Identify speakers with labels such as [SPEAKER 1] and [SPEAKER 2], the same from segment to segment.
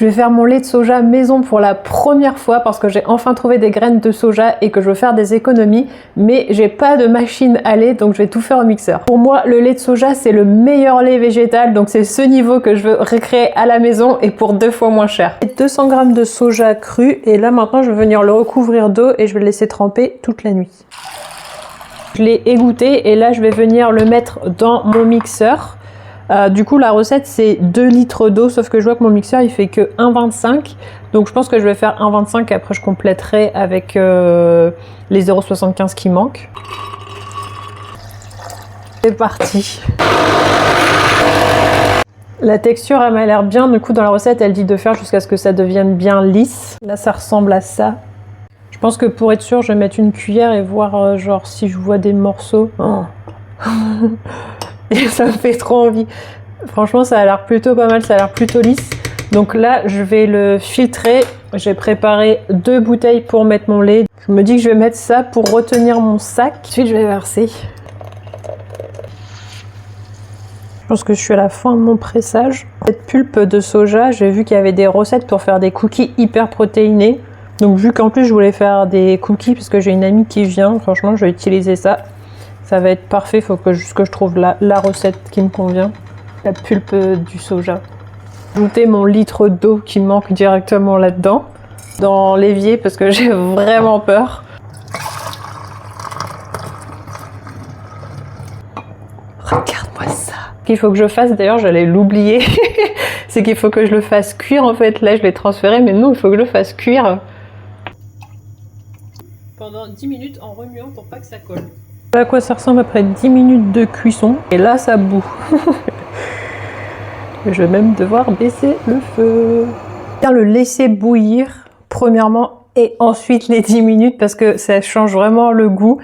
[SPEAKER 1] Je vais faire mon lait de soja maison pour la première fois parce que j'ai enfin trouvé des graines de soja et que je veux faire des économies, mais j'ai pas de machine à lait, donc je vais tout faire au mixeur. Pour moi, le lait de soja, c'est le meilleur lait végétal, donc c'est ce niveau que je veux recréer à la maison et pour 2 fois moins cher. 200 g de soja cru et là maintenant je vais venir le recouvrir d'eau et je vais le laisser tremper toute la nuit. Je l'ai égoutté et là je vais venir le mettre dans mon mixeur. Du coup la recette c'est 2 litres d'eau, sauf que je vois que mon mixeur il fait que 1,25, donc je pense que je vais faire 1,25 et après je compléterai avec les 0,75 qui manquent. C'est parti. La texture elle m'a l'air bien, du coup dans la recette elle dit de faire jusqu'à ce que ça devienne bien lisse. Là ça ressemble à ça. Je pense que pour être sûr je vais mettre une cuillère et voir genre si je vois des morceaux. Oh. Et ça me fait trop envie. Franchement, ça a l'air plutôt pas mal, ça a l'air plutôt lisse. Donc là, je vais le filtrer. J'ai préparé 2 bouteilles pour mettre mon lait. Je me dis que je vais mettre ça pour retenir mon sac. Ensuite, je vais verser. Je pense que je suis à la fin de mon pressage. Cette pulpe de soja, j'ai vu qu'il y avait des recettes pour faire des cookies hyper protéinés. Donc vu qu'en plus, je voulais faire des cookies parce que j'ai une amie qui vient, franchement, je vais utiliser ça. Ça va être parfait, il faut que juste que je trouve la recette qui me convient. La pulpe du soja. Ajouter mon litre d'eau qui manque directement là-dedans, dans l'évier parce que j'ai vraiment peur. Regarde-moi ça. Ce qu'il faut que je fasse, d'ailleurs j'allais l'oublier, c'est qu'il faut que je le fasse cuire en fait. Là je l'ai transféré, mais non, il faut que je le fasse cuire. Pendant 10 minutes en remuant pour pas que ça colle. Voilà à quoi ça ressemble après 10 minutes de cuisson. Et là, ça bout. Je vais même devoir baisser le feu. Bien le laisser bouillir, premièrement, et ensuite les 10 minutes, parce que ça change vraiment le goût.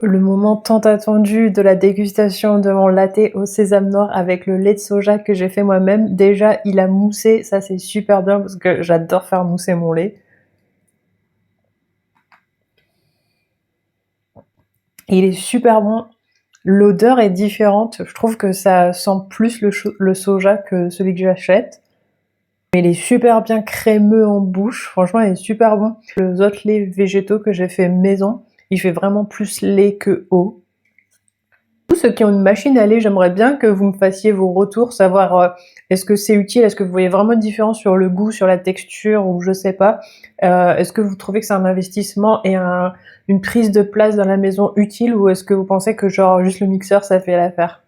[SPEAKER 1] Le moment tant attendu de la dégustation de mon latte au sésame noir avec le lait de soja que j'ai fait moi-même. Déjà, il a moussé, ça c'est super bien, parce que j'adore faire mousser mon lait. Il est super bon, l'odeur est différente, je trouve que ça sent plus le soja que celui que j'achète. Mais il est super bien crémeux en bouche, franchement il est super bon. Les autres laits végétaux que j'ai fait maison, il fait vraiment plus lait que eau. Tous ceux qui ont une machine à lait, j'aimerais bien que vous me fassiez vos retours, savoir est-ce que c'est utile, est-ce que vous voyez vraiment une différence sur le goût, sur la texture, ou je sais pas. Est-ce que vous trouvez que c'est un investissement et une prise de place dans la maison utile, ou est-ce que vous pensez que genre juste le mixeur ça fait l'affaire?